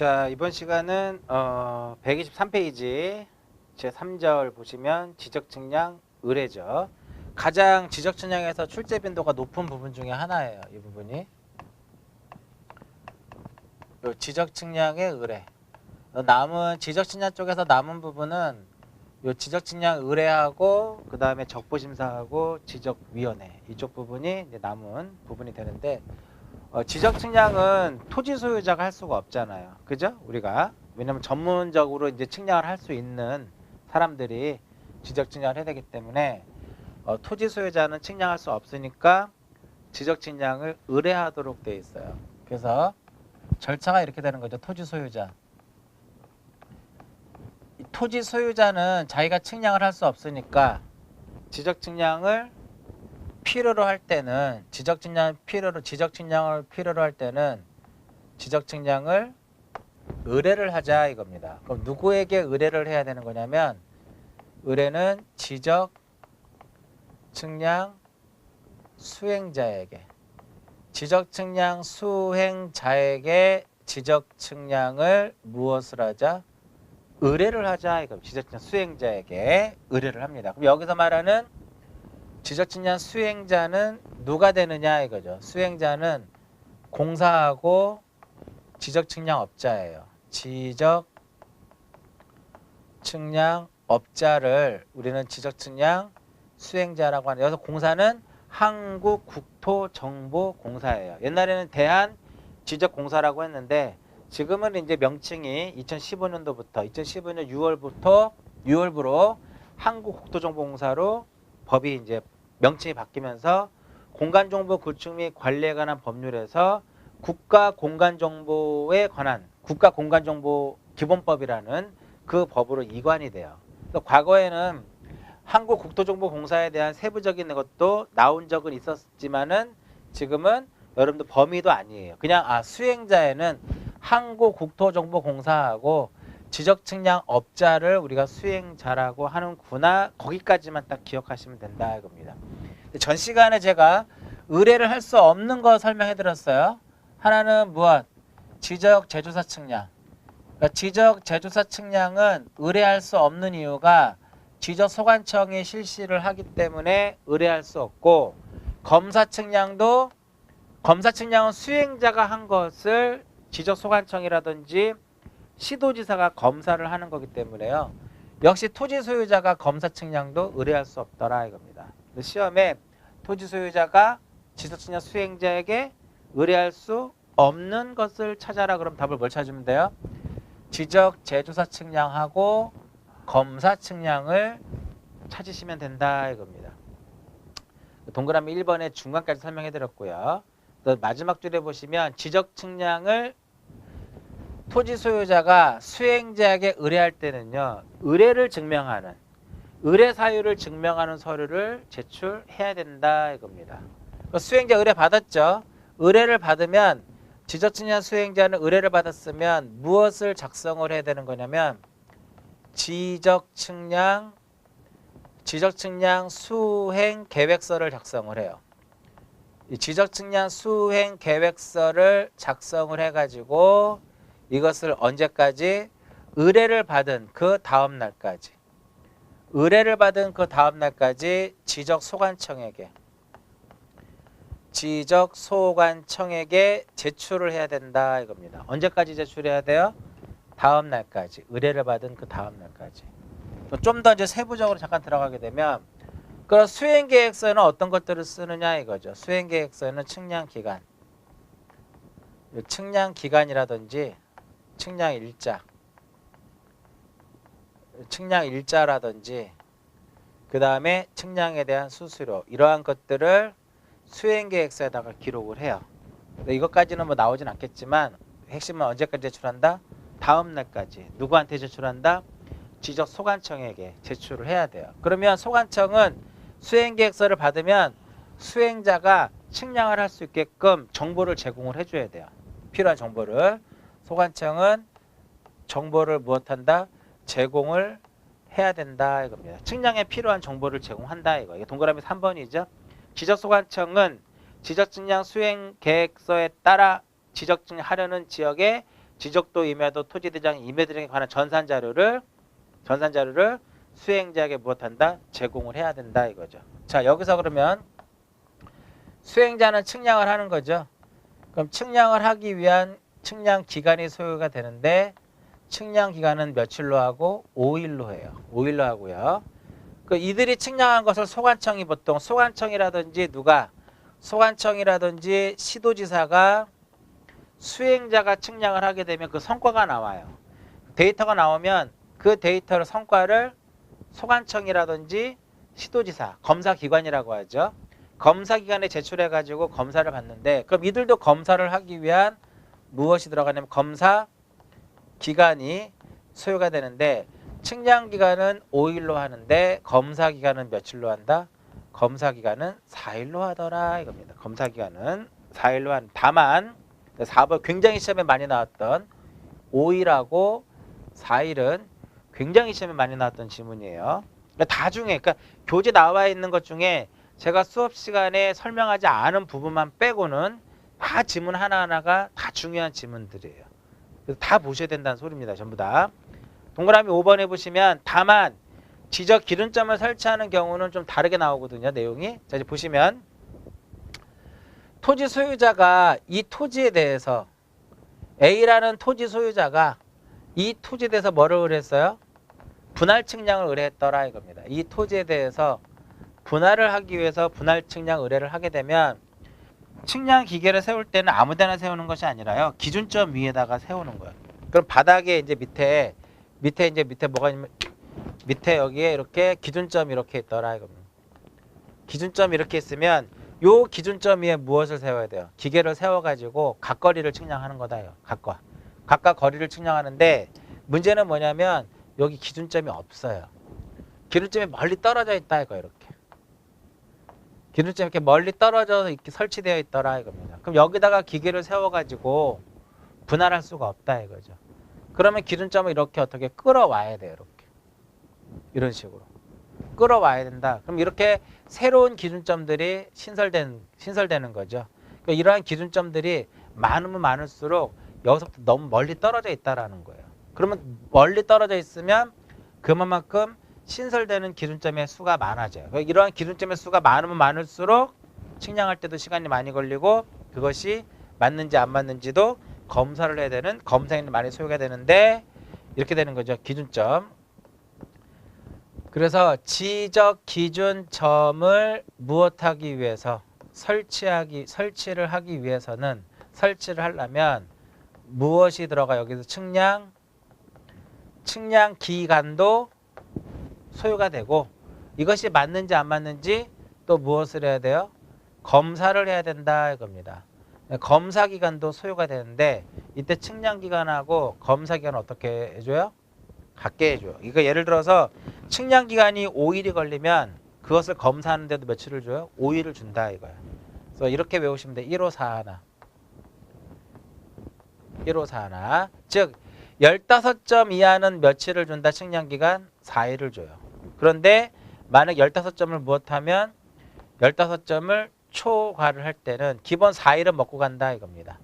자, 이번 시간은 123페이지 제3절 보시면 지적측량 의뢰죠. 가장 지적측량에서 출제 빈도가 높은 부분 중에 하나예요. 이 부분이. 요 지적측량의 의뢰. 남은 지적측량 쪽에서 남은 부분은 요 지적측량 의뢰하고 그 다음에 적부심사하고 지적위원회 이쪽 부분이 이제 남은 부분이 되는데 지적측량은 토지 소유자가 할 수가 없잖아요. 그죠? 우리가. 왜냐면 전문적으로 이제 측량을 할 수 있는 사람들이 지적측량을 해야 되기 때문에 토지 소유자는 측량할 수 없으니까 지적측량을 의뢰하도록 되어 있어요. 그래서 절차가 이렇게 되는 거죠. 토지 소유자. 이 토지 소유자는 자기가 측량을 할 수 없으니까 지적측량을 필요로 할 때는 지적측량을 필요로 할 때는 지적측량을 의뢰를 하자 이겁니다. 그럼 누구에게 의뢰를 해야 되는 거냐면 의뢰는 지적측량 수행자에게 지적측량을 무엇을 하자? 의뢰를 하자 이겁니다. 지적측량 수행자에게 의뢰를 합니다. 그럼 여기서 말하는 지적측량 수행자는 누가 되느냐 이거죠. 수행자는 공사하고 지적측량업자예요. 지적측량업자를 우리는 지적측량 수행자라고 하는. 여기서 공사는 한국국토정보공사예요. 옛날에는 대한지적공사라고 했는데 지금은 이제 명칭이 2015년도부터 2015년 6월부로 한국국토정보공사로 법이 이제 명칭이 바뀌면서 공간정보 구축 및 관리에 관한 법률에서 국가공간정보에 관한 국가공간정보기본법이라는 그 법으로 이관이 돼요. 그래서 과거에는 한국국토정보공사에 대한 세부적인 것도 나온 적은 있었지만은 지금은 여러분들 범위도 아니에요. 그냥 수행자에는 한국국토정보공사하고 지적측량업자를 우리가 수행자라고 하는구나. 거기까지만 딱 기억하시면 된다 이겁니다. 전 시간에 제가 의뢰를 할 수 없는 거 설명해 드렸어요. 하나는 무엇? 지적재조사 측량. 그러니까 지적재조사 측량은 의뢰할 수 없는 이유가 지적소관청이 실시를 하기 때문에 의뢰할 수 없고, 검사측량은 수행자가 한 것을 지적소관청이라든지 시도지사가 검사를 하는 거기 때문에요. 역시 토지 소유자가 검사 측량도 의뢰할 수 없더라 이겁니다. 시험에 토지 소유자가 지적측량 수행자에게 의뢰할 수 없는 것을 찾아라. 그럼 답을 뭘 찾으면 돼요? 지적재조사 측량하고 검사 측량을 찾으시면 된다 이겁니다. 동그라미 1번에 중간까지 설명해 드렸고요. 또 마지막 줄에 보시면 지적측량을 토지 소유자가 수행자에게 의뢰할 때는요, 의뢰 사유를 증명하는 서류를 제출해야 된다 이겁니다. 수행자 의뢰 받았죠. 의뢰를 받으면 지적측량 수행자는 의뢰를 받았으면 무엇을 작성을 해야 되는 거냐면 지적측량 수행 계획서를 작성을 해요. 이 지적측량 수행 계획서를 작성을 해가지고 이것을 언제까지? 의뢰를 받은 그 다음 날까지 지적소관청에게 제출을 해야 된다 이겁니다. 언제까지 제출해야 돼요? 다음 날까지. 의뢰를 받은 그 다음 날까지. 좀 더 이제 세부적으로 잠깐 들어가게 되면 그 수행계획서에는 어떤 것들을 쓰느냐 이거죠. 수행계획서에는 측량기간이라든지 측량일자라든지 그 다음에 측량에 대한 수수료 이러한 것들을 수행계획서에다가 기록을 해요. 이것까지는 뭐 나오진 않겠지만 핵심은 언제까지 제출한다? 다음 날까지. 누구한테 제출한다? 지적소관청에게 제출을 해야 돼요. 그러면 소관청은 수행계획서를 받으면 수행자가 측량을 할 수 있게끔 정보를 제공을 해줘야 돼요. 필요한 정보를. 소관청은 정보를 무엇한다? 제공을 해야 된다 이겁니다. 측량에 필요한 정보를 제공한다 이거. 이게 동그라미 3번이죠. 지적소관청은 지적측량 수행 계획서에 따라 지적측량하려는 지역의 지적도 임야도 토지대장 임야들에 관한 전산자료를 수행자에게 무엇한다? 제공을 해야 된다 이거죠. 자, 여기서 그러면 수행자는 측량을 하는 거죠. 그럼 측량을 하기 위한 측량 기간이 소요가 되는데 측량 기간은 며칠로 하고 5일로 해요. 5일로 하고요. 그 이들이 측량한 것을 소관청이 보통 소관청이라든지 소관청이라든지 시도지사가 수행자가 측량을 하게 되면 그 성과가 나와요. 데이터가 나오면 그 데이터를 성과를 소관청이라든지 시도지사, 검사기관이라고 하죠. 검사기관에 제출해가지고 검사를 받는데 그럼 이들도 검사를 하기 위한 무엇이 들어가냐면 검사기간이 소요가 되는데 측량기간은 5일로 하는데 검사기간은 며칠로 한다? 검사기간은 4일로 하더라 이겁니다. 검사기간은 4일로 한 다만 4번 굉장히 시험에 많이 나왔던 5일하고 4일은 굉장히 시험에 많이 나왔던 지문이에요. 다 중에 그러니까 교재 나와 있는 것 중에 제가 수업 시간에 설명하지 않은 부분만 빼고는 다 지문 하나하나가 다 중요한 지문들이에요. 그래서 다 보셔야 된다는 소리입니다. 전부 다. 동그라미 5번에 보시면 다만 지적 기준점을 설치하는 경우는 좀 다르게 나오거든요. 내용이. 자, 이제 보시면 토지 소유자가 이 토지에 대해서 A라는 토지 소유자가 이 토지에 대해서 뭐를 의뢰했어요? 분할 측량을 의뢰했더라 이겁니다. 이 토지에 대해서 분할을 하기 위해서 분할 측량 의뢰를 하게 되면 측량 기계를 세울 때는 아무 데나 세우는 것이 아니라요. 기준점 위에다가 세우는 거예요. 그럼 바닥에 이제 밑에 뭐가 있냐면 밑에 여기에 이렇게 기준점이 이렇게 있더라 이겁니다. 기준점이 이렇게 있으면 요 기준점 위에 무엇을 세워야 돼요? 기계를 세워가지고 각거리를 측량하는 거다요. 각각 거리를 측량하는데 문제는 뭐냐면 여기 기준점이 없어요. 기준점이 멀리 떨어져 있다 이거 이렇게. 기준점이 이렇게 멀리 떨어져서 이렇게 설치되어 있더라 이겁니다. 그럼 여기다가 기계를 세워가지고 분할할 수가 없다 이거죠. 그러면 기준점을 이렇게 어떻게 끌어와야 돼요. 이렇게. 이런 식으로. 끌어와야 된다. 그럼 이렇게 새로운 기준점들이 신설되는 거죠. 그러니까 이러한 기준점들이 많으면 많을수록 여기서부터 너무 멀리 떨어져 있다라는 거예요. 그러면 멀리 떨어져 있으면 그만큼 신설되는 기준점의 수가 많아져요. 그러니까 이러한 기준점의 수가 많으면 많을수록 측량할 때도 시간이 많이 걸리고 그것이 맞는지 안 맞는지도 검사를 해야 되는 검사인이 많이 소요가 되는데 이렇게 되는 거죠. 기준점. 그래서 지적 기준점을 무엇하기 위해서 설치를 하기 위해서는 설치를 하려면 무엇이 들어가 여기서 측량 기간도 소요가 되고 이것이 맞는지 안 맞는지 또 무엇을 해야 돼요? 검사를 해야 된다 이겁니다. 검사 기간도 소요가 되는데 이때 측량 기간하고 검사 기간은 어떻게 해줘요? 같게 해줘요. 이거 예를 들어서 측량 기간이 5일이 걸리면 그것을 검사하는데도 며칠을 줘요? 5일을 준다 이거야. 그래서 이렇게 외우시면 돼. 1541. 1541. 즉 15점 이하는 며칠을 준다 측량 기간? 4일을 줘요. 그런데 만약 15점을 무엇하면 15점을 초과를 할 때는 기본 4일은 먹고 간다 이겁니다.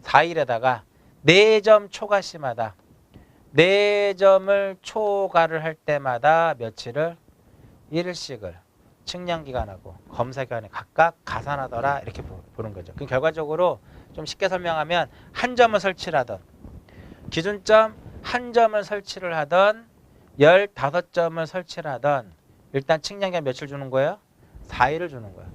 4일에다가 4점 초과시마다 4점을 초과를 할 때마다 며칠을 1일씩을 측량기간하고 검사기간에 각각 가산하더라 이렇게 보는 거죠. 그럼 결과적으로 좀 쉽게 설명하면 한 점을 설치를 하던 기준점 한 점을 설치를 하던 15점을 설치를 하던 일단 측량기간 며칠 주는 거예요? 4일을 주는 거예요.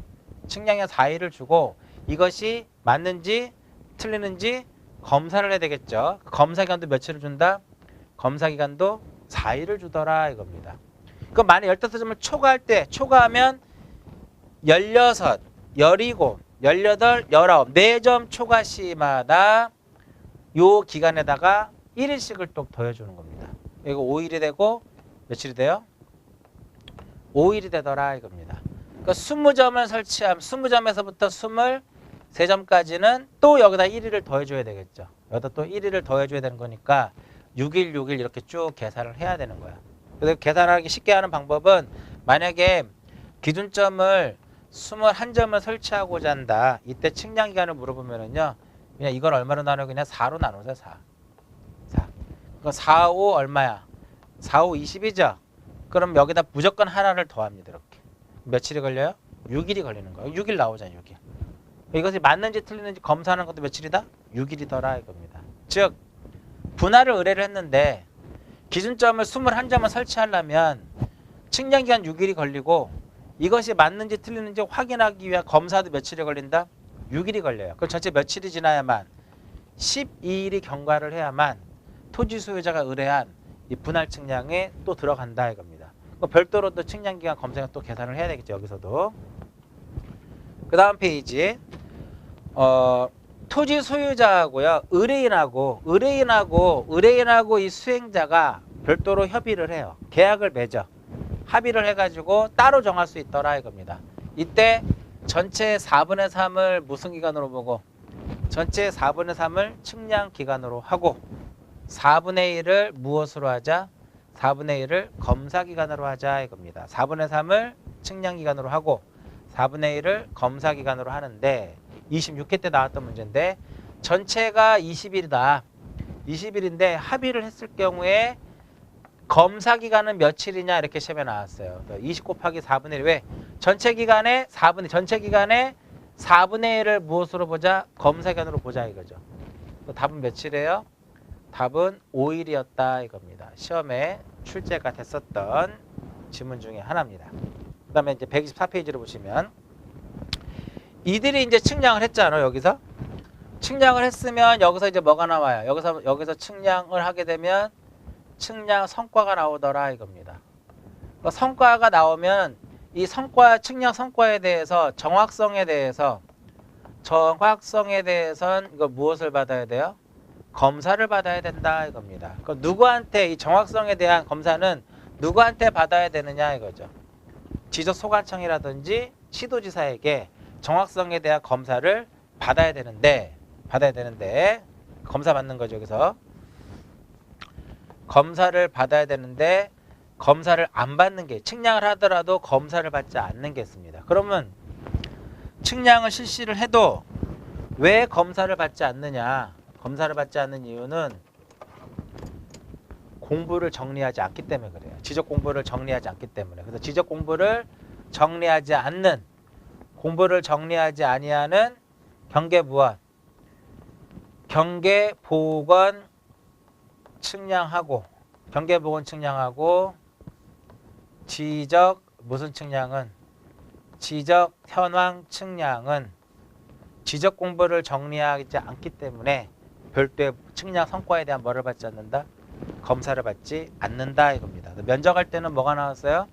측량기간 4일을 주고 이것이 맞는지 틀리는지 검사를 해야 되겠죠. 검사기간도 며칠을 준다? 검사기간도 4일을 주더라 이겁니다. 그럼 만약 15점을 초과할 때 초과하면 16, 17, 18, 19 4점 초과 시마다 요 기간에다가 1일씩을 또 더해주는 겁니다. 이거 5일이 되고 며칠이 돼요? 5일이 되더라 이겁니다. 그러니까 20점을 설치하면 20점에서부터 23점까지는 또 여기다 1일을 더해줘야 되겠죠. 여기다 또 1일을 더해줘야 되는 거니까 6일, 6일 이렇게 쭉 계산을 해야 되는 거야. 그래서 계산하기 쉽게 하는 방법은 만약에 기준점을 21점을 설치하고자 한다. 이때 측량기간을 물어보면은요. 그냥 이걸 얼마로 나눠 그냥 4로 나누세요. 4. 4, 5 얼마야? 4, 5, 20이죠? 그럼 여기다 무조건 하나를 더합니다. 이렇게. 며칠이 걸려요? 6일이 걸리는 거예요. 6일 나오잖아요. 6일. 이것이 맞는지 틀리는지 검사하는 것도 며칠이다? 6일이더라 이겁니다. 즉 분할을 의뢰를 했는데 기준점을 21점을 설치하려면 측량기간 6일이 걸리고 이것이 맞는지 틀리는지 확인하기 위한 검사도 며칠이 걸린다? 6일이 걸려요. 그럼 전체 며칠이 지나야만 12일이 경과를 해야만 토지 소유자가 의뢰한 이 분할 측량에 또 들어간다 이겁니다. 별도로 또 측량기간 검사를 또 계산을 해야 되겠죠. 여기서도. 그 다음 페이지 토지 소유자하고요. 의뢰인하고 이 수행자가 별도로 협의를 해요. 계약을 맺어. 합의를 해가지고 따로 정할 수 있더라 이겁니다. 이때 전체 4분의 3을 무슨 기간으로 보고 전체 4분의 3을 측량 기간으로 하고 4분의 1을 무엇으로 하자? 4분의 1을 검사 기간으로 하자 이겁니다. 4분의 3을 측량 기간으로 하고 4분의 1을 검사 기간으로 하는데 26회 때 나왔던 문제인데 전체가 20일이다. 20일인데 합의를 했을 경우에 검사 기간은 며칠이냐 이렇게 시험에 나왔어요. 20 곱하기 4분의 1. 왜? 전체 기간에 4분의 1을 무엇으로 보자? 검사 기간으로 보자 이거죠. 답은 며칠이에요? 답은 5일이었다 이겁니다. 시험에 출제가 됐었던 지문 중에 하나입니다. 그 다음에 이제 124페이지를 보시면 이들이 이제 측량을 했잖아요. 여기서 측량을 했으면 여기서 이제 뭐가 나와요? 여기서 측량을 하게 되면 측량 성과가 나오더라 이겁니다. 성과가 나오면 이 측량 성과에 대해서 정확성에 대해선 이거 무엇을 받아야 돼요? 검사를 받아야 된다 이겁니다. 그럼 누구한테 이 정확성에 대한 검사는 누구한테 받아야 되느냐 이거죠. 지적소관청이라든지 시도지사에게 정확성에 대한 검사를 받아야 되는데 검사 받는 거죠. 여기서 검사를 받아야 되는데 검사를 안 받는 게 측량을 하더라도 검사를 받지 않는 게 있습니다. 그러면 측량을 실시를 해도 왜 검사를 받지 않느냐? 검사를 받지 않는 이유는 공부를 정리하지 않기 때문에 그래요. 지적 공부를 정리하지 않기 때문에. 그래서 지적 공부를 정리하지 않는 공부를 정리하지 아니하는 경계무언 경계보건 측량하고 지적 무슨 측량은 지적 현황 측량은 지적 공부를 정리하지 않기 때문에 별도의 측량 성과에 대한 뭐를 받지 않는다? 검사를 받지 않는다 이겁니다. 면적할 때는 뭐가 나왔어요?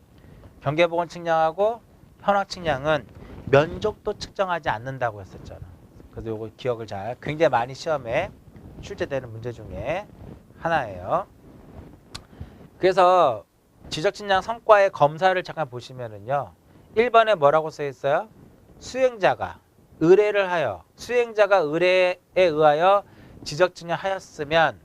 경계보건 측량하고 현황 측량은 면적도 측정하지 않는다고 했었잖아. 그래서 이거 기억을 굉장히 많이 시험에 출제되는 문제 중에 하나예요. 그래서 지적 측량 성과의 검사를 잠깐 보시면은요. 1번에 뭐라고 써 있어요? 수행자가 의뢰에 의하여 지적 측량하였으면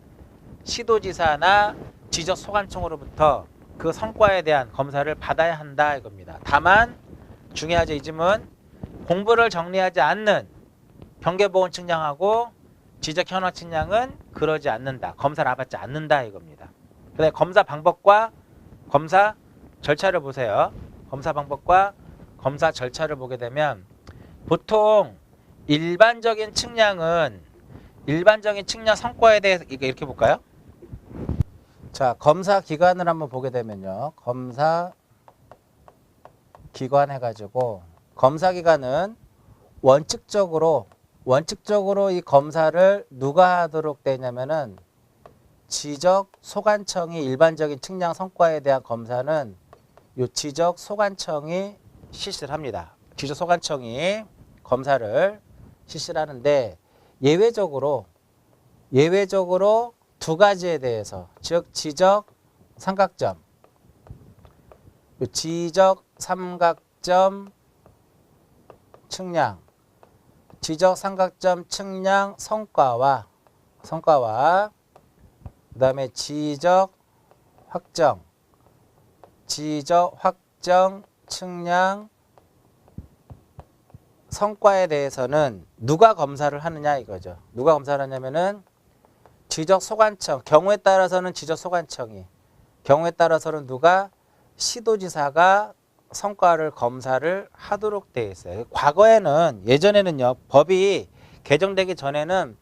시도지사나 지적소관청으로부터 그 성과에 대한 검사를 받아야 한다 이겁니다. 다만 중요하죠. 이 점은 공부를 정리하지 않는 경계보건 측량하고 지적 현황 측량은 그러지 않는다. 검사를 받지 않는다 이겁니다. 그다음에 검사 방법과 검사 절차를 보세요. 검사 방법과 검사 절차를 보게 되면 보통 일반적인 측량 성과에 대해서 이렇게 볼까요? 자, 검사 기관을 한번 보게 되면요. 검사 기관 해가지고 검사 기관은 원칙적으로 이 검사를 누가 하도록 되냐면은 지적 소관청이 일반적인 측량 성과에 대한 검사는 요 지적 소관청이 실시를 합니다. 지적 소관청이 검사를 실시를 하는데 예외적으로 두 가지에 대해서 즉 지적 삼각점 측량 지적 삼각점 측량 성과와 그 다음에 지적 확정 측량 성과에 대해서는 누가 검사를 하느냐 이거죠. 누가 검사를 하냐면은 지적소관청, 경우에 따라서는 지적소관청이, 경우에 따라서는 누가? 시도지사가 성과를 검사를 하도록 되어 있어요. 과거에는, 예전에는요, 법이 개정되기 전에는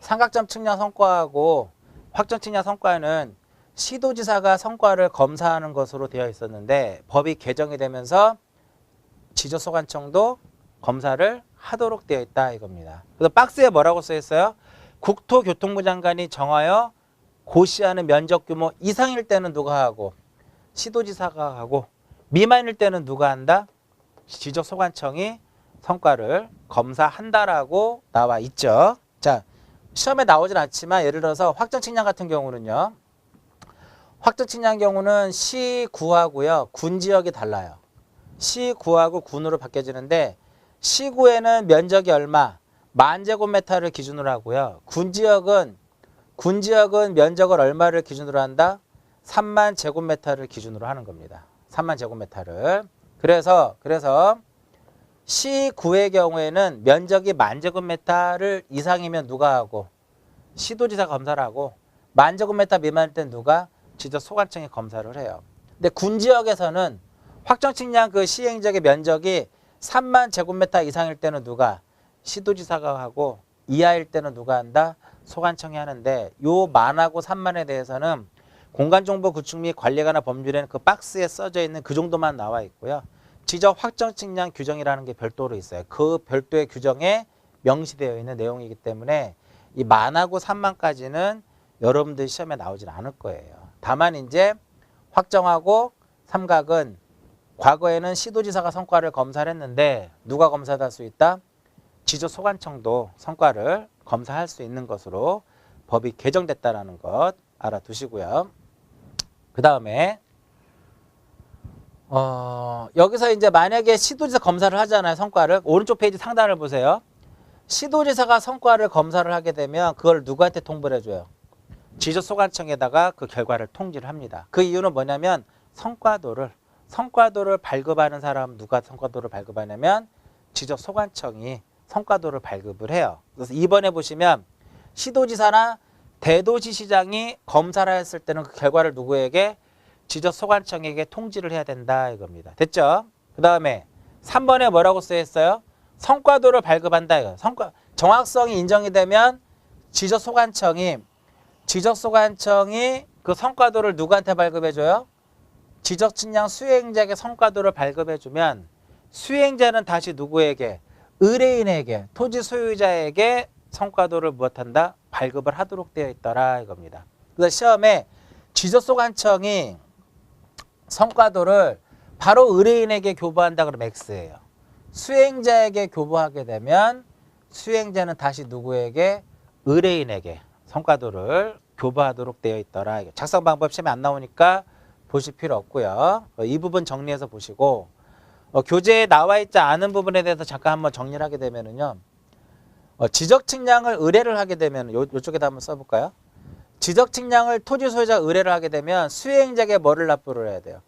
삼각점 측량 성과하고 확정 측량 성과는 시도지사가 성과를 검사하는 것으로 되어 있었는데, 법이 개정이 되면서 지적소관청도 검사를 하도록 되어 있다 이겁니다. 그래서 박스에 뭐라고 써 있어요? 국토교통부 장관이 정하여 고시하는 면적 규모 이상일 때는 누가 하고, 시도지사가 하고, 미만일 때는 누가 한다? 지적소관청이 성과를 검사한다라고 나와 있죠. 자, 시험에 나오진 않지만 예를 들어서 확정측량 같은 경우는요. 확정측량 경우는 시구하고요. 군지역이 달라요. 시구하고 군으로 바뀌어지는데, 시구에는 면적이 얼마? 10,000제곱미터를 기준으로 하고요. 군지역은 면적을 얼마를 기준으로 한다? 30,000제곱미터를 기준으로 하는 겁니다. 30,000제곱미터를. 그래서 시구의 경우에는 면적이 10,000제곱미터를 이상이면 누가 하고? 시도지사 검사를 하고, 10,000제곱미터 미만일 땐 누가? 지적소관청이 검사를 해요. 근데 군지역에서는 확정측량 그 시행지역의 면적이 30,000제곱미터 이상일 때는 누가? 시도지사가 하고, 이하일 때는 누가 한다? 소관청이 하는데, 요 만하고 3만에 대해서는 공간정보 구축 및 관리에 관한 법률에는 그 박스에 써져 있는 그 정도만 나와 있고요. 지적 확정 측량 규정이라는 게 별도로 있어요. 그 별도의 규정에 명시되어 있는 내용이기 때문에 이 만하고 3만까지는 여러분들 시험에 나오진 않을 거예요. 다만 이제 확정하고 삼각은 과거에는 시도지사가 성과를 검사를 했는데, 누가 검사할 수 있다? 지적소관청도 성과를 검사할 수 있는 것으로 법이 개정됐다는 것 알아두시고요. 그 다음에 여기서 이제 만약에 시도지사 검사를 하잖아요. 성과를. 오른쪽 페이지 상단을 보세요. 시도지사가 성과를 검사를 하게 되면 그걸 누구한테 통보를 해줘요? 지적소관청에다가 그 결과를 통지를 합니다. 그 이유는 뭐냐면 성과도를 발급하는 사람, 누가 성과도를 발급하냐면 지적소관청이 성과도를 발급을 해요. 그래서 2번에 보시면 시도지사나 대도시시장이 검사를 했을 때는 그 결과를 누구에게? 지적소관청에게 통지를 해야 된다 이겁니다. 됐죠? 그 다음에 3번에 뭐라고 쓰여 있어요? 성과도를 발급한다 이거. 정확성이 인정이 되면 지적소관청이 그 성과도를 누구한테 발급해줘요? 지적측량 수행자에게 성과도를 발급해주면 수행자는 다시 누구에게? 의뢰인에게, 토지 소유자에게 성과도를 무엇한다? 발급을 하도록 되어 있더라 이겁니다. 그래서 시험에 지적소관청이 성과도를 바로 의뢰인에게 교부한다 그러면 X예요. 수행자에게 교부하게 되면 수행자는 다시 누구에게? 의뢰인에게 성과도를 교부하도록 되어 있더라. 작성 방법 시험에 안 나오니까 보실 필요 없고요. 이 부분 정리해서 보시고, 교재에 나와 있지 않은 부분에 대해서 잠깐 한번 정리를 하게 되면은요. 지적 측량을 의뢰를 하게 되면 요쪽에다 한번 써볼까요? 지적 측량을 토지 소유자가 의뢰를 하게 되면 수행자에게 뭐를 납부를 해야 돼요?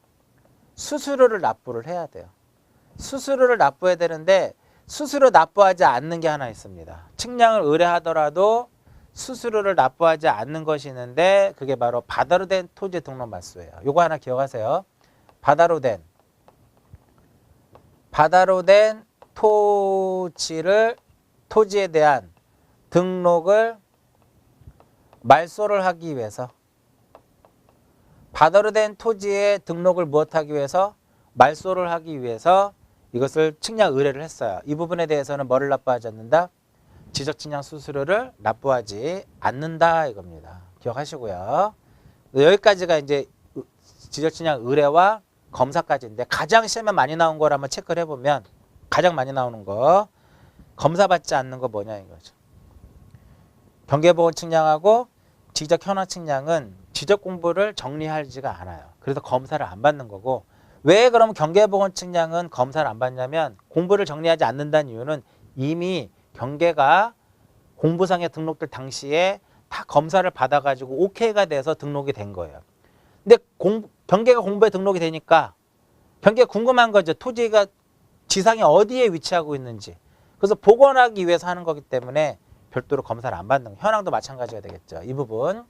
수수료를 납부를 해야 돼요. 수수료를 납부해야 되는데 수수료 납부하지 않는 게 하나 있습니다. 측량을 의뢰하더라도 수수료를 납부하지 않는 것이 있는데, 그게 바로 바다로 된 토지 등록 말소예요. 요거 하나 기억하세요. 바다로 된 토지에 대한 등록을 말소를 하기 위해서, 바다로 된 토지의 등록을 무엇하기 위해서? 말소를 하기 위해서 이것을 측량 의뢰를 했어요. 이 부분에 대해서는 뭐를 납부하지 않는다? 지적측량 수수료를 납부하지 않는다 이겁니다. 기억하시고요. 여기까지가 이제 지적측량 의뢰와 검사까지인데, 가장 시험에 많이 나온 걸 한번 체크를 해보면 가장 많이 나오는 거, 검사받지 않는 거 뭐냐 이거죠. 경계보건 측량하고 지적 현황 측량은 지적 공부를 정리하지가 않아요. 그래서 검사를 안 받는 거고, 왜 그럼 경계보건 측량은 검사를 안 받냐면, 공부를 정리하지 않는다는 이유는 이미 경계가 공부상에 등록될 당시에 다 검사를 받아가지고 오케이가 돼서 등록이 된 거예요. 근데 경계가 공부에 등록이 되니까 경계가 궁금한 거죠. 토지가 지상에 어디에 위치하고 있는지. 그래서 복원하기 위해서 하는 거기 때문에 별도로 검사를 안 받는 거. 현황도 마찬가지가 되겠죠. 이 부분.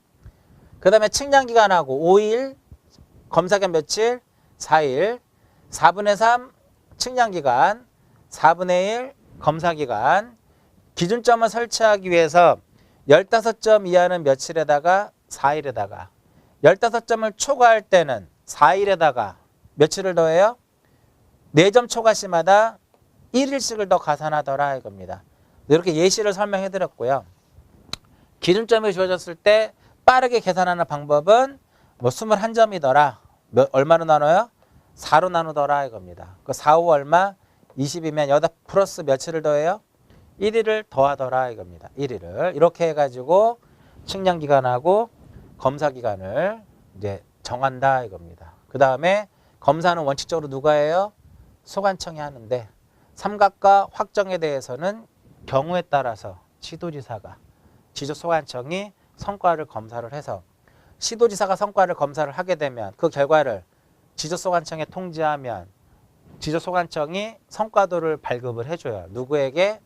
그 다음에 측량기간하고 5일, 검사기간 며칠? 4일, 4분의 3 측량기간, 4분의 1 검사기간, 기준점을 설치하기 위해서 15점 이하는 며칠에다가 4일에다가 15점을 초과할 때는 4일에다가 며칠을 더해요? 4점 초과 시마다 1일씩을 더 가산하더라 이겁니다. 이렇게 예시를 설명해 드렸고요. 기준점이 주어졌을 때 빠르게 계산하는 방법은 뭐 21점이더라. 얼마로 나눠요? 4로 나누더라 이겁니다. 그 4, 5 얼마? 20이면 여기다 플러스 며칠을 더해요? 1일을 더하더라 이겁니다. 1일을. 이렇게 해가지고 측량기간하고 검사기간을 이제 정한다 이겁니다. 그 다음에 검사는 원칙적으로 누가 해요? 소관청이 하는데 삼각과 확정에 대해서는 경우에 따라서 시도지사가 지적소관청이 성과를 검사를 해서 시도지사가 성과를 검사를 하게 되면 그 결과를 지적소관청에 통지하면 지적소관청이 성과도를 발급을 해줘요. 누구에게?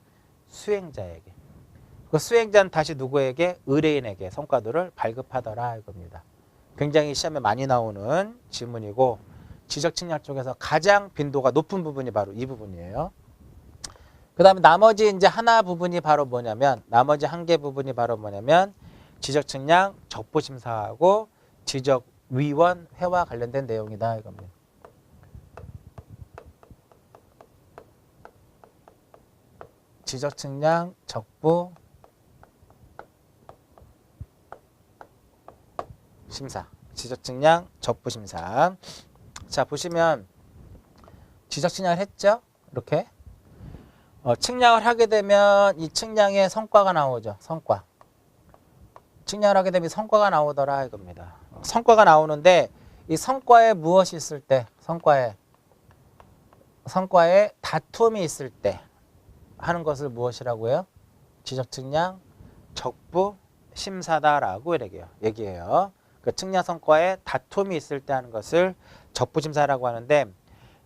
수행자에게. 그 수행자는 다시 누구에게? 의뢰인에게 성과도를 발급하더라 이겁니다. 굉장히 시험에 많이 나오는 질문이고 지적측량 쪽에서 가장 빈도가 높은 부분이 바로 이 부분이에요. 그 다음에 나머지 이제 하나 부분이 바로 뭐냐면 나머지 한 개 부분이 바로 뭐냐면 지적측량 적부심사하고 지적위원회와 관련된 내용이다 이겁니다. 지적측량 적부 심사, 지적측량 적부심사. 자 보시면 지적측량을 했죠? 이렇게 측량을 하게 되면 이 측량의 성과가 나오죠. 성과. 측량을 하게 되면 성과가 나오더라 이겁니다. 성과가 나오는데 이 성과에 무엇이 있을 때, 성과에 다툼이 있을 때 하는 것을 무엇이라고 해요? 지적측량 적부심사다라고 얘기해요. 그 측량 성과에 다툼이 있을 때 하는 것을 적부심사라고 하는데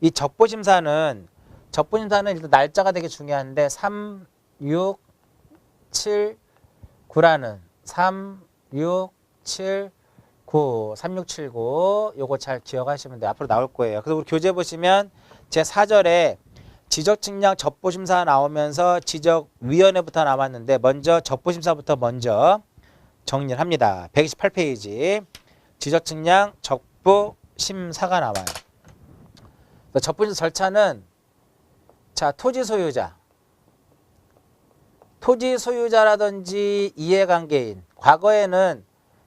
이 적부심사는 일단 날짜가 되게 중요한데 3, 6, 7, 9라는 3, 6, 7, 9, 3679 요거 잘 기억하시면 돼요. 앞으로 나올 거예요. 그래서 우리 교재 보시면 제 4절에 지적측량 적부심사 나오면서 지적위원회부터 나왔는데 먼저 적부심사부터 먼저 정리를 합니다. 128페이지 지적측량 적부심사가 나와요. 적부심사 절차는 자 토지 소유자라든지 이해관계인, 과거에는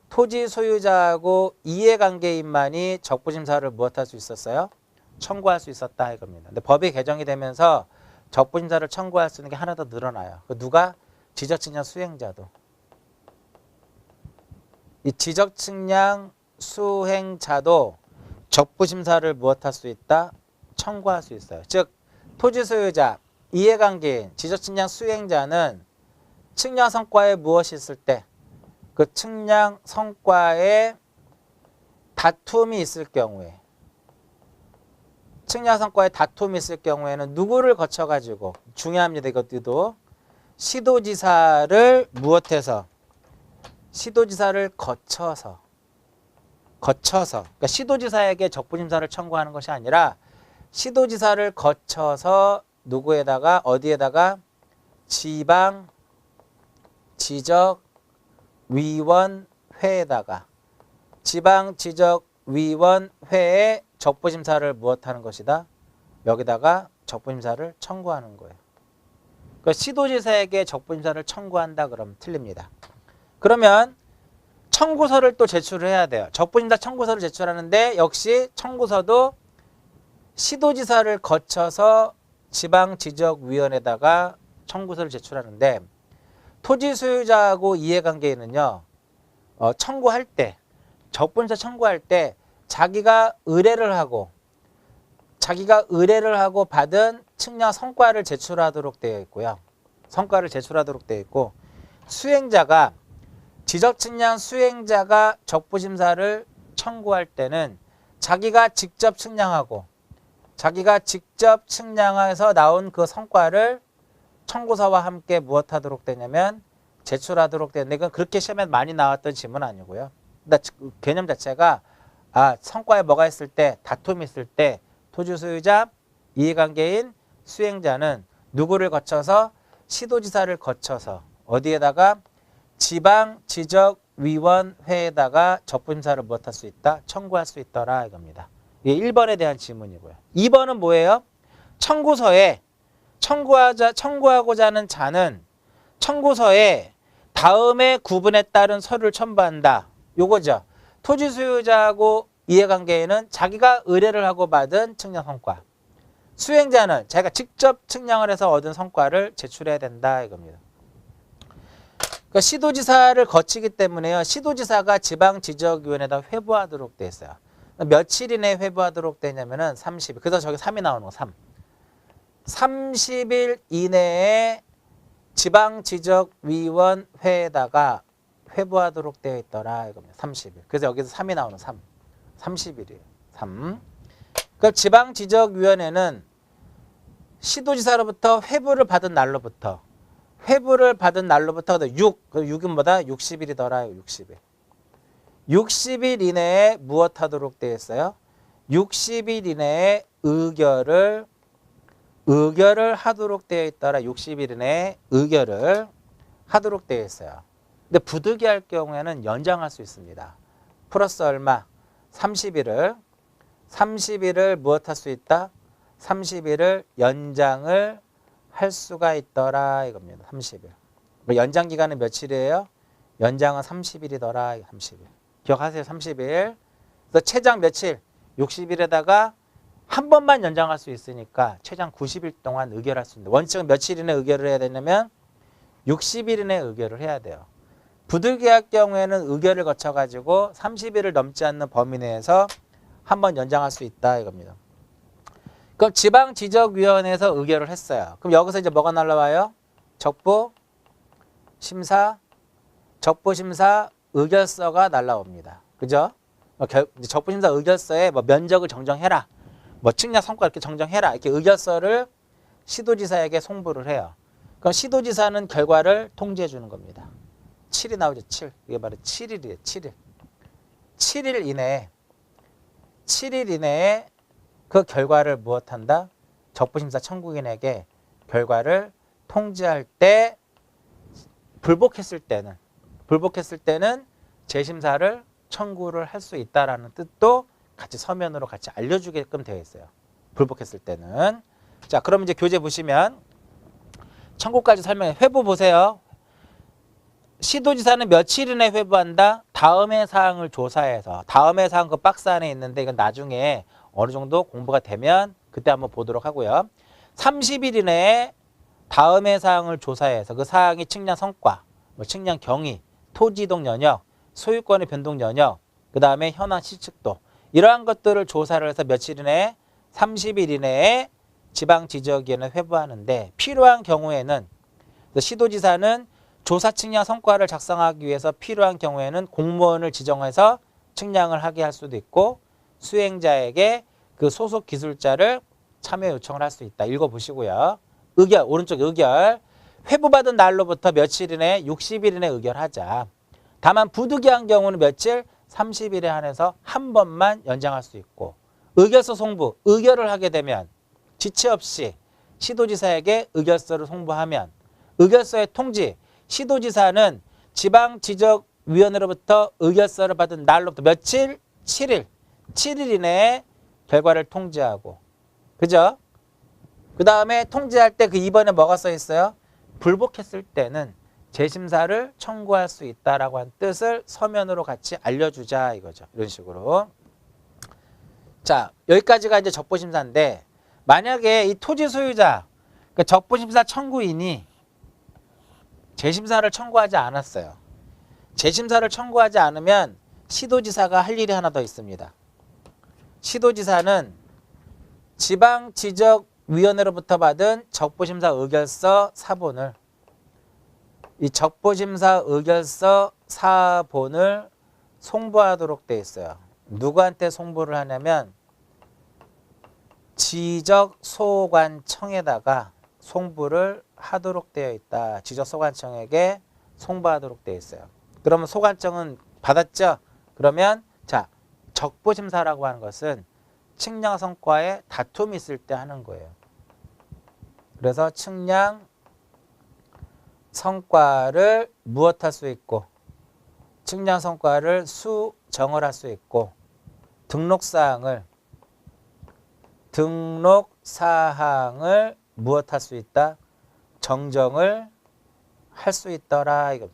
토지 소유자하고 이해관계인만이 적부심사를 무엇할 수 있었어요? 청구할 수 있었다 이겁니다. 근데 법이 개정이 되면서 적부심사를 청구할 수 있는 게 하나 더 늘어나요. 누가? 지적측량 수행자도. 이 지적측량 수행자도 적부심사를 무엇할 수 있다? 청구할 수 있어요. 즉 토지 소유자, 이해관계인, 지적측량 수행자는 측량 성과에 무엇이 있을 때 그 측량 성과에 다툼이 있을 경우에 측량 성과에 다툼이 있을 경우에는 누구를 거쳐가지고 중요합니다. 이것도 시도지사를 무엇해서 시도지사를 거쳐서 그러니까 시도지사에게 적부심사를 청구하는 것이 아니라 시도지사를 거쳐서 누구에다가 어디에다가 지방 지적위원회에다가 지방 지적위원회에 적부심사를 무엇하는 것이다? 여기다가 적부심사를 청구하는 거예요. 그러니까 시도지사에게 적부심사를 청구한다 그러면 틀립니다. 그러면 청구서를 또 제출을 해야 돼요. 적부심사 청구서를 제출하는데 역시 청구서도 시도지사를 거쳐서 지방지적위원회에다가 청구서를 제출하는데 토지 소유자하고 이해관계인은요 청구할 때 적부심사 청구할 때 자기가 의뢰를 하고 받은 측량 성과를 제출하도록 되어 있고요. 성과를 제출하도록 되어 있고 수행자가 지적측량 수행자가 적부심사를 청구할 때는 자기가 직접 측량해서 나온 그 성과를 청구서와 함께 무엇하도록 되냐면 제출하도록 되는데 이건 그렇게 시험에 많이 나왔던 질문 아니고요. 근데 개념 자체가 성과에 뭐가 있을 때, 다툼이 있을 때 토지 소유자, 이해관계인, 수행자는 누구를 거쳐서 시도지사를 거쳐서 어디에다가 지방지적위원회에다가 적부심사를 무엇할 수 있다? 청구할 수 있더라 이겁니다. 이게 1번에 대한 질문이고요. 2번은 뭐예요? 청구서에 청구하고자 하는 자는 청구서에 다음에 구분에 따른 서류를 첨부한다. 요거죠. 토지 소유자하고 이해관계인은 자기가 의뢰를 하고 받은 측량 성과. 수행자는 자기가 직접 측량을 해서 얻은 성과를 제출해야 된다 이겁니다. 그러니까 시도지사를 거치기 때문에요. 시도지사가 지방지적위원회에다 회부하도록 돼 있어요. 며칠 이내에 회부하도록 되냐면은 30일. 그래서 저기 3이 나오는 거 3. 30일 이내에 지방지적위원회에다가 회부하도록 되어 있더라 이겁니다. 30일. 그래서 여기서 3이 나오는 3. 30일이에요. 3. 그럼 지방지적위원회는 시도지사로부터 회부를 받은 날로부터 6. 그 6은 뭐다? 60일이더라. 60일. 60일 이내에 무엇하도록 되어 있어요? 60일 이내에 의결을 하도록 되어 있더라. 60일 이내에 의결을 하도록 되어 있어요. 근데 부득이 할 경우에는 연장할 수 있습니다. 플러스 얼마? 30일을 무엇할 수 있다? 30일을 연장을 할 수가 있더라 이겁니다. 30일. 연장 기간은 며칠이에요? 연장은 30일이더라. 30일. 기억하세요. 30일. 그래서 최장 며칠? 60일에다가 한 번만 연장할 수 있으니까 최장 90일 동안 의결할 수 있는데 원칙은 며칠 이내에 의결을 해야 되냐면 60일 이내에 의결을 해야 돼요. 부득이할 경우에는 의결을 거쳐가지고 30일을 넘지 않는 범위 내에서 한 번 연장할 수 있다 이겁니다. 그럼 지방지적위원회에서 의결을 했어요. 그럼 여기서 이제 뭐가 날라와요? 적부심사 의결서가 날라옵니다. 그죠? 적부심사 의결서에 뭐 면적을 정정해라. 뭐 측량 성과 이렇게 정정해라. 이렇게 의결서를 시도지사에게 송부를 해요. 그럼 시도지사는 결과를 통지해 주는 겁니다. 7이 나오죠. 7. 이게 바로 7일이에요. 7일. 7일 이내에 그 결과를 무엇한다? 적부심사 청구인에게 결과를 통지할 때 불복했을 때는 재심사를 청구를 할 수 있다라는 뜻도 같이 서면으로 같이 알려주게끔 되어 있어요. 불복했을 때는. 자, 그럼 이제 교재 보시면 청구까지 설명해. 회부 보세요. 시도지사는 며칠 이내에 회부한다? 다음의 사항을 조사해서. 다음의 사항 그 박스 안에 있는데 이건 나중에 어느 정도 공부가 되면 그때 한번 보도록 하고요. 30일 이내에 다음의 사항을 조사해서 그 사항이 측량 성과, 뭐 측량 경위, 토지 이동 연역, 소유권의 변동 연역, 그 다음에 현황 시측도 이러한 것들을 조사를 해서 며칠 이내에 30일 이내에 지방지적위원회에 회부하는데 필요한 경우에는 시도지사는 조사 측량 성과를 작성하기 위해서 필요한 경우에는 공무원을 지정해서 측량을 하게 할 수도 있고 수행자에게 그 소속 기술자를 참여 요청을 할 수 있다. 읽어보시고요. 의결, 오른쪽 의결. 회부받은 날로부터 며칠 이내에 60일 이내에 의결하자. 다만 부득이한 경우는 며칠? 30일에 한해서 한 번만 연장할 수 있고 의결서 송부, 의결을 하게 되면 지체 없이 시도지사에게 의결서를 송부하면 의결서의 통지, 시도지사는 지방지적위원회로부터 의결서를 받은 날로부터 며칠? 7일. 7일 이내에 결과를 통지하고. 그죠? 그 다음에 통지할 때 그 2번에 뭐가 써 있어요? 불복했을 때는 재심사를 청구할 수 있다라고 한 뜻을 서면으로 같이 알려주자 이거죠. 이런 식으로. 자, 여기까지가 이제 적부심사인데 만약에 이 토지 소유자, 그 적부심사 청구인이 재심사를 청구하지 않았어요. 재심사를 청구하지 않으면 시도지사가 할 일이 하나 더 있습니다. 시도지사는 지방지적위원회로부터 받은 적부심사 의결서 4본을 이 적부심사 의결서 4본을 송부하도록 돼 있어요. 누구한테 송부를 하냐면 지적소관청에다가 송부를 하도록 되어 있다. 지적소관청에게 송부하도록 되어 있어요. 그러면 소관청은 받았죠? 그러면 자, 적부심사라고 하는 것은 측량 성과에 다툼이 있을 때 하는 거예요. 그래서 측량 성과를 무엇할 수 있고 측량 성과를 수정을 할 수 있고 등록사항을 무엇할 수 있다? 정정을 할 수 있더라. 이거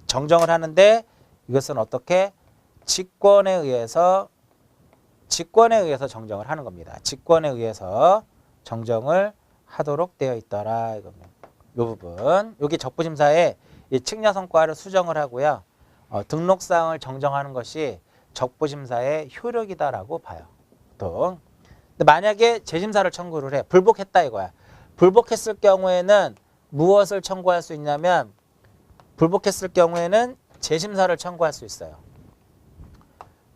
정정을 하는데 이것은 어떻게? 직권에 의해서 정정을 하는 겁니다. 직권에 의해서 정정을 하도록 되어 있더라. 이겁니다. 이 부분, 여기 적부심사에 이 측량 성과를 수정을 하고요. 등록사항을 정정하는 것이 적부심사의 효력이다라고 봐요. 보통. 근데 만약에 재심사를 청구를 해. 불복했다 이거야. 불복했을 경우에는 무엇을 청구할 수 있냐면 불복했을 경우에는 재심사를 청구할 수 있어요.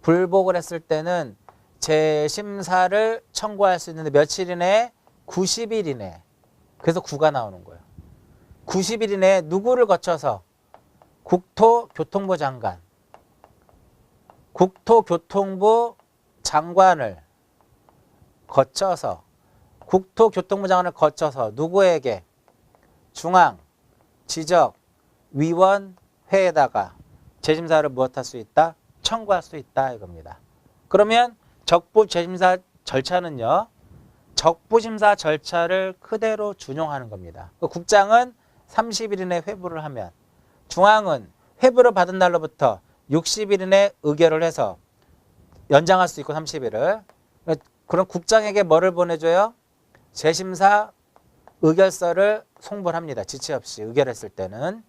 불복을 했을 때는 재심사를 청구할 수 있는데 며칠 이내? 90일 이내. 그래서 9가 나오는 거예요. 90일 이내에 누구를 거쳐서? 국토교통부 장관. 국토교통부 장관을 거쳐서 국토교통부 장관을 거쳐서 누구에게? 중앙, 지적, 위원회에다가 재심사를 무엇할 수 있다? 청구할 수 있다 이겁니다. 그러면 적부 재심사 절차는요. 적부심사 절차를 그대로 준용하는 겁니다. 국장은 30일 이내 회부를 하면 중앙은 회부를 받은 날로부터 60일 이내 의결을 해서 연장할 수 있고 30일을. 그럼 국장에게 뭐를 보내줘요? 재심사 의결서를 송부를 합니다. 지체 없이 의결했을 때는.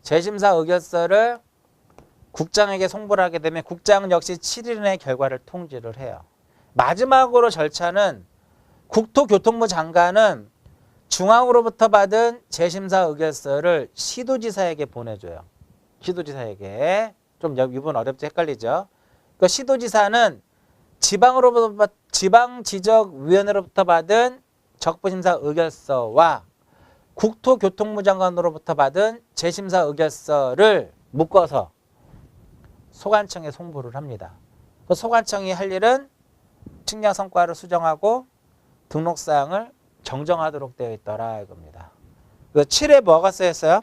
재심사 의결서를 국장에게 송부를 하게 되면 국장은 역시 7일 이내 결과를 통지를 해요. 마지막으로 절차는 국토교통부 장관은 중앙으로부터 받은 재심사 의결서를 시도지사에게 보내줘요. 시도지사에게. 좀 이 부분 어렵지 헷갈리죠? 그러니까 시도지사는 지방지적위원회로부터 받은 적부심사 의결서와 국토교통부 장관으로부터 받은 재심사 의결서를 묶어서 소관청에 송부를 합니다. 소관청이 할 일은 측량 성과를 수정하고 등록사항을 정정하도록 되어 있더라 이겁니다. 7에 뭐가 쓰였어요?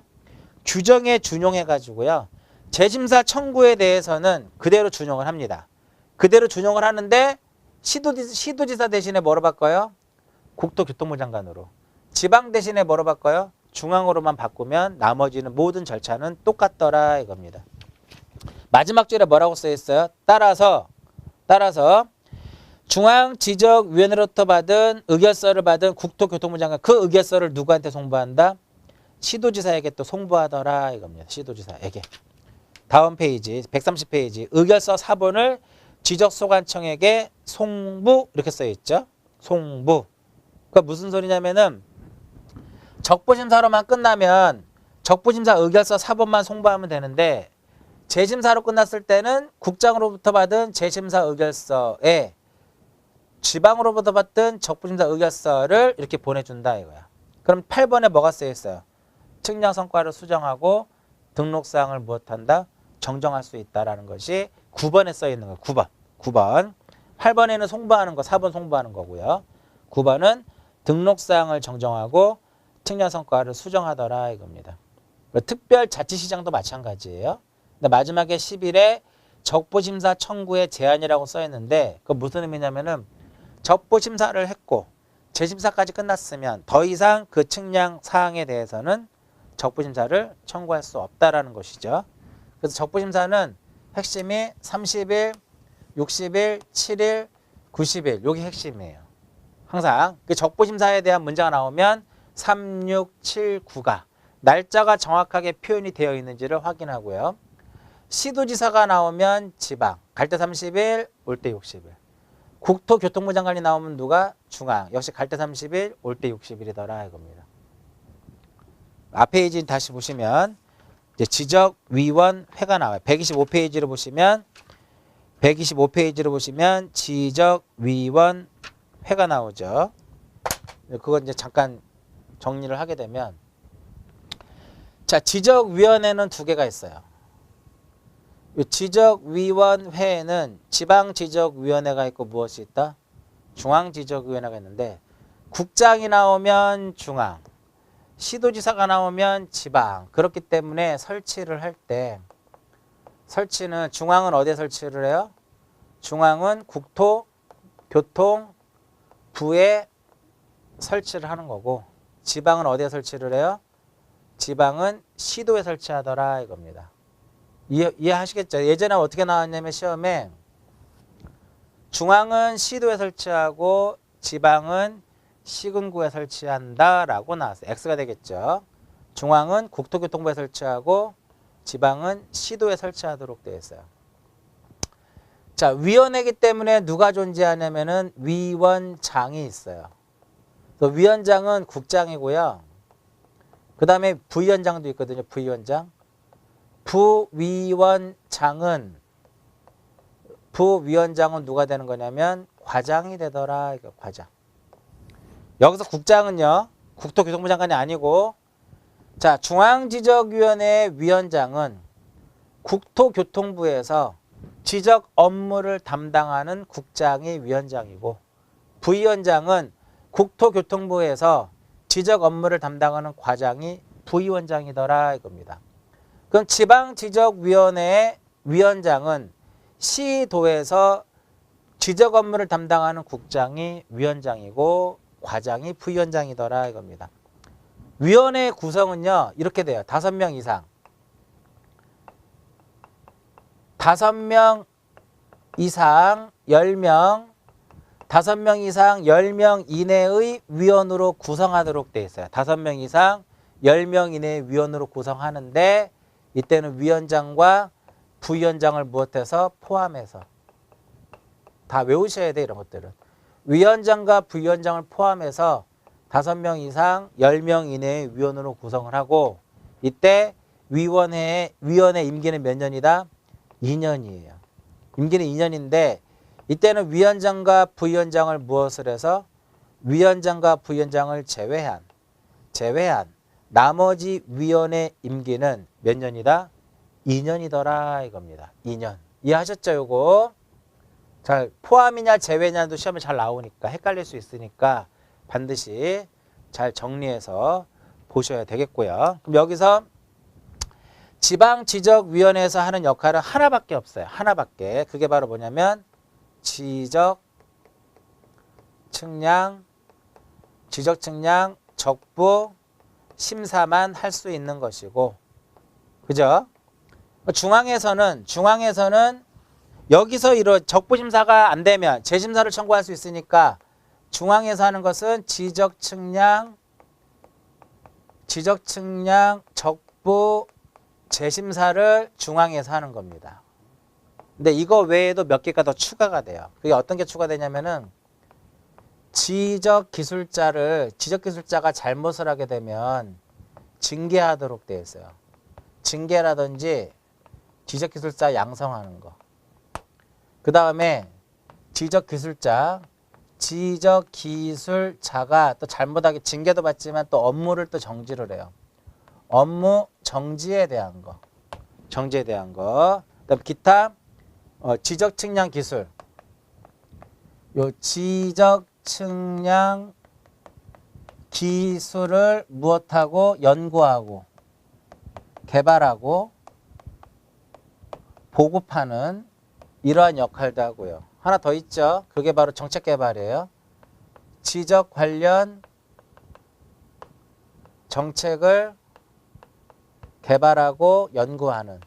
규정에 준용해가지고요. 재심사 청구에 대해서는 그대로 준용을 합니다. 그대로 준용을 하는데 시도지사 대신에 뭐로 바꿔요? 국토교통부 장관으로. 지방 대신에 뭐로 바꿔요? 중앙으로만 바꾸면 나머지는 모든 절차는 똑같더라 이겁니다. 마지막 줄에 뭐라고 써있어요? 따라서 중앙지적위원회로부터 받은 의결서를 받은 국토교통부 장관 그 의결서를 누구한테 송부한다? 시도지사에게 또 송부하더라 이겁니다. 시도지사에게. 다음 페이지 130페이지 의결서 사본을 지적소관청에게 송부 이렇게 써있죠. 송부. 그러니까 무슨 소리냐면은 적부심사로만 끝나면 적부심사 의결서 사본만 송부하면 되는데 재심사로 끝났을 때는 국장으로부터 받은 재심사 의결서에 지방으로부터 받은 적부심사 의결서를 이렇게 보내준다 이거야. 그럼 8번에 뭐가 쓰여있어요? 측량 성과를 수정하고 등록사항을 무엇한다? 정정할 수 있다라는 것이 9번에 써있는 거예요. 9번. 8번에는 송부하는 거, 4번 송부하는 거고요. 9번은 등록사항을 정정하고 측량 성과를 수정하더라 이겁니다. 특별자치시장도 마찬가지예요. 근데 마지막에 11에 적부심사 청구의 제한이라고 써있는데 그 무슨 의미냐면은 적부심사를 했고 재심사까지 끝났으면 더 이상 그 측량 사항에 대해서는 적부심사를 청구할 수 없다라는 것이죠. 그래서 적부심사는 핵심이 30일, 60일, 7일, 90일 요게 핵심이에요. 항상 그 적부심사에 대한 문제가 나오면 3, 6, 7, 9가 날짜가 정확하게 표현이 되어 있는지를 확인하고요. 시도지사가 나오면 지방, 갈 때 30일, 올 때 60일. 국토교통부 장관이 나오면 누가? 중앙. 역시 갈 때 30일, 올 때 60일이더라 이겁니다. 앞 페이지 다시 보시면 이제 지적위원회가 나와요. 125페이지를 보시면 지적위원회가 나오죠. 그건 이제 잠깐 정리를 하게 되면 자 자, 지적위원회는 두 개가 있어요. 이 지적위원회에는 지방지적위원회가 있고 무엇이 있다? 중앙지적위원회가 있는데 국장이 나오면 중앙, 시도지사가 나오면 지방. 그렇기 때문에 설치를 할 때 설치는 중앙은 어디에 설치를 해요? 중앙은 국토교통부에 설치를 하는 거고 지방은 어디에 설치를 해요? 지방은 시도에 설치하더라 이겁니다. 이해하시겠죠? 예전에 어떻게 나왔냐면 시험에 중앙은 시도에 설치하고 지방은 시군구에 설치한다라고 나왔어요. X가 되겠죠. 중앙은 국토교통부에 설치하고 지방은 시도에 설치하도록 되어 있어요. 자, 위원회이기 때문에 누가 존재하냐면은 위원장이 있어요. 위원장은 국장이고요. 그 다음에 부위원장도 있거든요. 부위원장. 부위원장은 누가 되는 거냐면 과장이 되더라. 이거 과장. 여기서 국장은요. 국토교통부 장관이 아니고 자, 중앙지적위원회 위원장은 국토교통부에서 지적 업무를 담당하는 국장이 위원장이고 부위원장은 국토교통부에서 지적 업무를 담당하는 과장이 부위원장이더라 이겁니다. 그럼 지방지적위원회의 위원장은 시도에서 지적 업무를 담당하는 국장이 위원장이고 과장이 부위원장이더라 이겁니다. 위원회 구성은요 이렇게 돼요. 5명 이상. 5명 이상 10명 5명 이상 10명 이내의 위원으로 구성하도록 되어 있어요. 5명 이상 10명 이내의 위원으로 구성하는데 이때는 위원장과 부위원장을 무엇해서 포함해서 다 외우셔야 돼 이런 것들은. 위원장과 부위원장을 포함해서 5명 이상 10명 이내의 위원으로 구성을 하고 이때 위원회 임기는 몇 년이다? 2년이에요. 임기는 2년인데 이때는 위원장과 부위원장을 무엇을 해서 위원장과 부위원장을 제외한 나머지 위원회 임기는 몇 년이다? 2년이더라 이겁니다. 2년. 이해하셨죠 요거? 잘 포함이냐 제외냐도 시험에 잘 나오니까 헷갈릴 수 있으니까 반드시 잘 정리해서 보셔야 되겠고요. 그럼 여기서 지방지적위원회에서 하는 역할은 하나밖에 없어요. 하나밖에. 그게 바로 뭐냐면 지적 측량 적부 심사만 할 수 있는 것이고 그죠? 중앙에서는 여기서 이런 적부 심사가 안 되면 재심사를 청구할 수 있으니까 중앙에서 하는 것은 지적 측량 적부 재심사를 중앙에서 하는 겁니다. 근데 이거 외에도 몇 개가 더 추가가 돼요. 그게 어떤 게 추가되냐면은 지적기술자가 잘못을 하게 되면 징계하도록 되어 있어요. 징계라든지 지적기술자 양성하는 거. 그 다음에 지적기술자가 또 잘못하게 징계도 받지만 또 업무를 또 정지를 해요. 업무 정지에 대한 거. 그다음 기타 지적 측량 기술. 요 지적 측량 기술을 무엇하고 연구하고 개발하고 보급하는 이러한 역할도 하고요. 하나 더 있죠. 그게 바로 정책 개발이에요. 지적 관련 정책을 개발하고 연구하는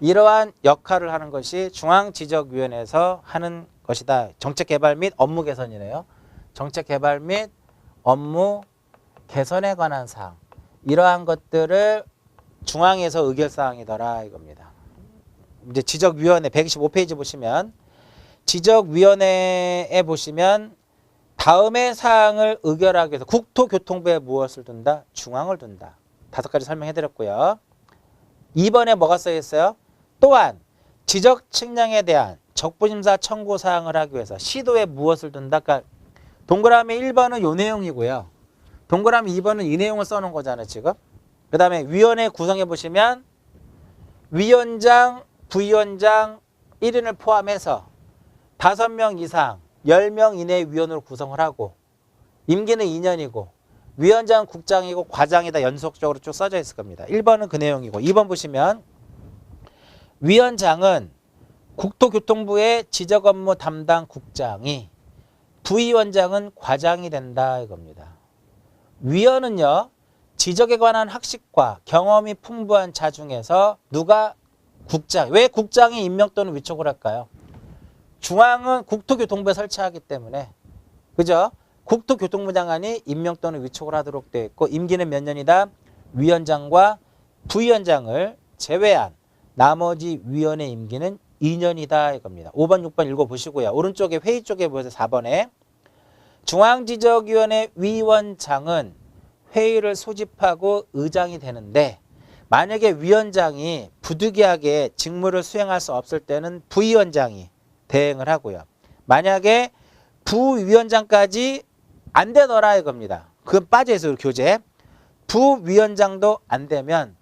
이러한 역할을 하는 것이 중앙지적위원회에서 하는 것이다. 정책 개발 및 업무 개선이네요. 정책 개발 및 업무 개선에 관한 사항. 이러한 것들을 중앙에서 의결사항이더라 이겁니다. 이제 지적위원회 125페이지 보시면 지적위원회에 보시면 다음의 사항을 의결하기 위해서 국토교통부에 무엇을 둔다? 중앙을 둔다. 5가지 설명해드렸고요. 2번에 뭐가 써있어요? 또한 지적 측량에 대한 적부심사 청구 사항을 하기 위해서 시도에 무엇을 둔다? 그러니까 동그라미 1번은 이 내용이고요. 동그라미 2번은 이 내용을 써놓은 거잖아요. 지금. 그 다음에 위원회 구성해 보시면 위원장, 부위원장 1인을 포함해서 5명 이상 10명 이내 위원으로 구성을 하고 임기는 2년이고 위원장은 국장이고 과장이다 연속적으로 쭉 써져 있을 겁니다. 1번은 그 내용이고 2번 보시면 위원장은 국토교통부의 지적업무 담당 국장이 부위원장은 과장이 된다 이겁니다. 위원은요. 지적에 관한 학식과 경험이 풍부한 자 중에서 누가 국장, 왜 국장이 임명 또는 위촉을 할까요? 중앙은 국토교통부에 설치하기 때문에 그죠? 국토교통부 장관이 임명 또는 위촉을 하도록 되어 있고 임기는 몇 년이다? 위원장과 부위원장을 제외한 나머지 위원의 임기는 2년이다 이겁니다. 5번, 6번 읽어보시고요. 오른쪽에 회의 쪽에 보세요. 4번에 중앙지적위원회 위원장은 회의를 소집하고 의장이 되는데 만약에 위원장이 부득이하게 직무를 수행할 수 없을 때는 부위원장이 대행을 하고요. 만약에 부위원장까지 안 되더라 이겁니다. 그건 빠져있어요. 교재. 부위원장도 안 되면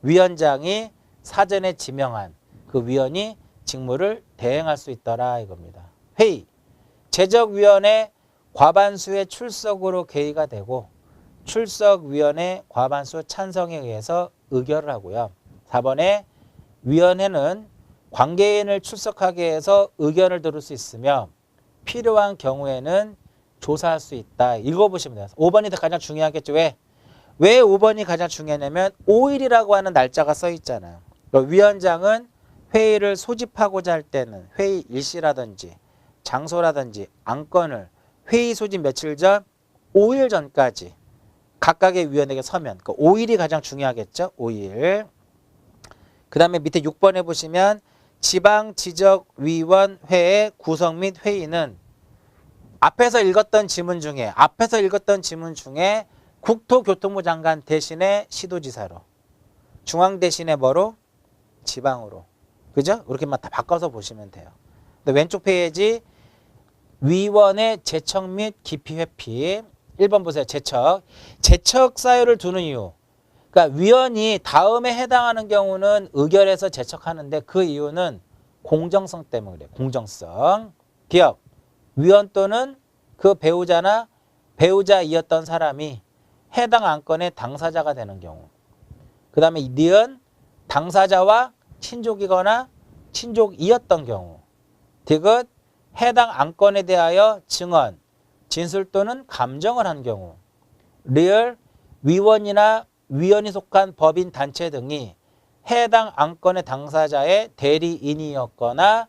위원장이 사전에 지명한 그 위원이 직무를 대행할 수 있더라 이겁니다. 회의. 제적위원회 과반수의 출석으로 개의가 되고 출석위원회 과반수 찬성에 의해서 의결을 하고요. 4번에 위원회는 관계인을 출석하게 해서 의견을 들을 수 있으며 필요한 경우에는 조사할 수 있다. 읽어보시면 돼요. 5번이 더 가장 중요하겠죠. 왜 5번이 가장 중요하냐면 5일이라고 하는 날짜가 써 있잖아요. 위원장은 회의를 소집하고자 할 때는 회의 일시라든지 장소라든지 안건을 회의 소집 며칠 전 5일 전까지 각각의 위원에게 서면 5일이 가장 중요하겠죠. 5일. 그 다음에 밑에 6번에 보시면 지방지적위원회의 구성 및 회의는 앞에서 읽었던 지문 중에 국토교통부 장관 대신에 시도지사로 중앙 대신에 뭐로? 지방으로. 그죠? 이렇게만 다 바꿔서 보시면 돼요. 근데 왼쪽 페이지 위원회 제척 및 기피 회피 1번 보세요. 제척 사유를 두는 이유. 그러니까 위원이 다음에 해당하는 경우는 의결해서 제척하는데 그 이유는 공정성 때문에 그래요. 공정성. 기억. 위원 또는 그 배우자나 배우자이었던 사람이 해당 안건의 당사자가 되는 경우. 그 다음에 니은 당사자와 친족이거나 친족이었던 경우. 디귿 해당 안건에 대하여 증언, 진술 또는 감정을 한 경우. 리을 위원이나 위원이 속한 법인 단체 등이 해당 안건의 당사자의 대리인이거나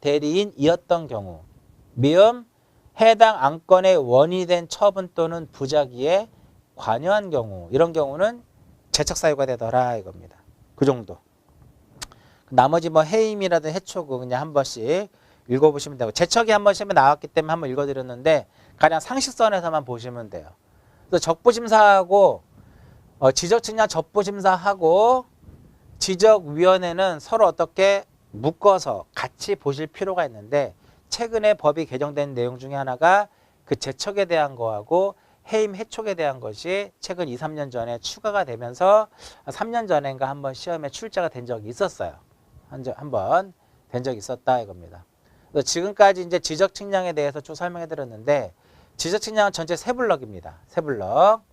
대리인이었던 경우. 미음 해당 안건의 원인이 된 처분 또는 부작위에 관여한 경우. 이런 경우는 제척 사유가 되더라 이겁니다. 그 정도. 나머지 뭐 해임이라든 해촉은 그냥 한 번씩 읽어보시면 되고 제척이 한 번씩 나왔기 때문에 한번 읽어드렸는데 가장 상식선에서만 보시면 돼요. 그래서 적부심사하고 지적측량 적부심사하고 지적위원회는 서로 어떻게 묶어서 같이 보실 필요가 있는데 최근에 법이 개정된 내용 중에 하나가 그 제척에 대한 거하고 해임 해촉에 대한 것이 최근 2, 3년 전에 추가가 되면서 3년 전인가 한번 시험에 출제가 된 적이 있었어요. 한번 된 적이 있었다 이겁니다. 지금까지 이제 지적 측량에 대해서 쭉 설명해 드렸는데 지적 측량은 전체 3블럭입니다. 3블럭.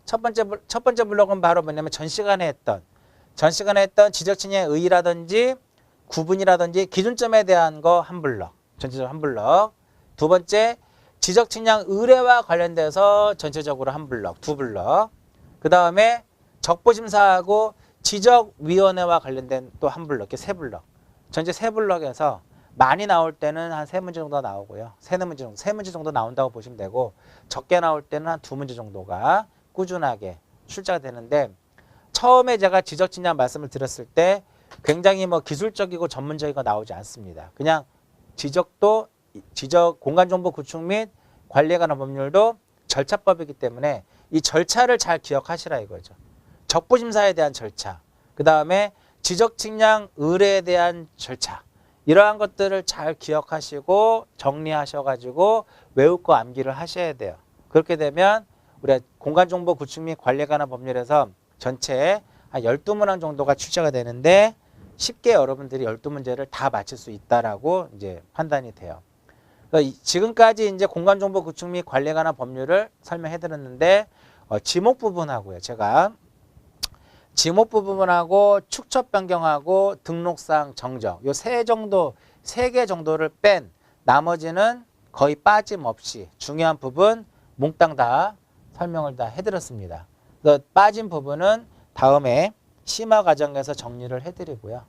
첫 번째 블럭은 바로 뭐냐면 전 시간에 했던 지적 측량의 의의라든지 구분이라든지 기준점에 대한 거 한 블럭. 전체적으로 한 블럭. 두 번째 지적 측량 의뢰와 관련돼서 전체적으로 한 블럭, 2블럭. 그 다음에 적부심사하고 지적위원회와 관련된 또 한 블럭, 이렇게 3블럭. 전체 3블럭에서 많이 나올 때는 한 3문제 정도 나오고요. 3문제 정도 나온다고 보시면 되고 적게 나올 때는 한 2문제 정도가 꾸준하게 출제가 되는데 처음에 제가 지적 측량 말씀을 드렸을 때 굉장히 뭐 기술적이고 전문적이고 나오지 않습니다. 그냥 지적 공간정보 구축 및 관리에 관한 법률도 절차법이기 때문에 이 절차를 잘 기억하시라 이거죠. 적부심사에 대한 절차, 그 다음에 지적 측량 의뢰에 대한 절차, 이러한 것들을 잘 기억하시고 정리하셔가지고 외우고 암기를 하셔야 돼요. 그렇게 되면 우리가 공간정보 구축 및 관리에 관한 법률에서 전체 한 12문항 정도가 출제가 되는데 쉽게 여러분들이 12문제를 다 맞힐 수 있다라고 이제 판단이 돼요. 그래서 지금까지 이제 공간정보 구축 및 관리에 관한 법률을 설명해 드렸는데 지목 부분하고요. 제가 지목 부분하고 축척 변경하고 등록사항 정정 요 세 개 정도를 뺀 나머지는 거의 빠짐없이 중요한 부분 몽땅 다 설명을 다 해드렸습니다. 그래서 빠진 부분은 다음에 심화 과정에서 정리를 해드리고요.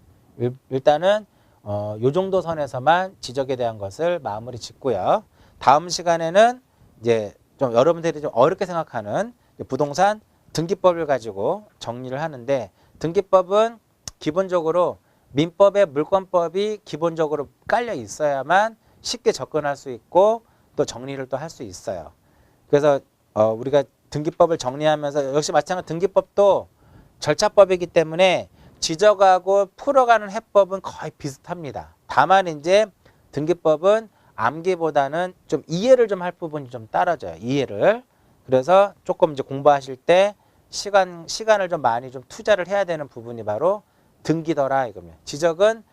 일단은 요 정도 선에서만 지적에 대한 것을 마무리 짓고요. 다음 시간에는 이제 좀 여러분들이 좀 어렵게 생각하는 부동산 등기법을 가지고 정리를 하는데 등기법은 기본적으로 민법에 물권법이 기본적으로 깔려 있어야만 쉽게 접근할 수 있고 또 정리를 또 할 수 있어요. 그래서 우리가 등기법을 정리하면서 역시 마찬가지로 등기법도 절차법이기 때문에 지적하고 풀어가는 해법은 거의 비슷합니다. 다만 이제 등기법은 암기보다는 좀 이해를 좀 할 부분이 좀 따라져요. 이해를. 그래서 조금 이제 공부하실 때 시간을 좀 많이 좀 투자를 해야 되는 부분이 바로 등기더라 이거면. 지적은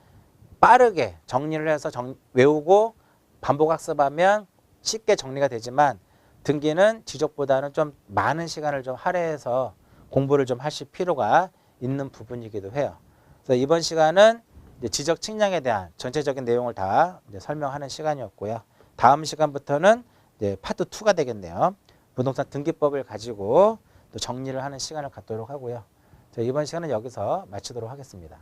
빠르게 정리를 해서 외우고 반복 학습하면 쉽게 정리가 되지만 등기는 지적보다는 좀 많은 시간을 좀 할애해서 공부를 좀 하실 필요가 있는 부분이기도 해요. 그래서 이번 시간은 이제 지적 측량에 대한 전체적인 내용을 다 이제 설명하는 시간이었고요. 다음 시간부터는 이제 파트 2가 되겠네요. 부동산 등기법을 가지고 또 정리를 하는 시간을 갖도록 하고요. 이번 시간은 여기서 마치도록 하겠습니다.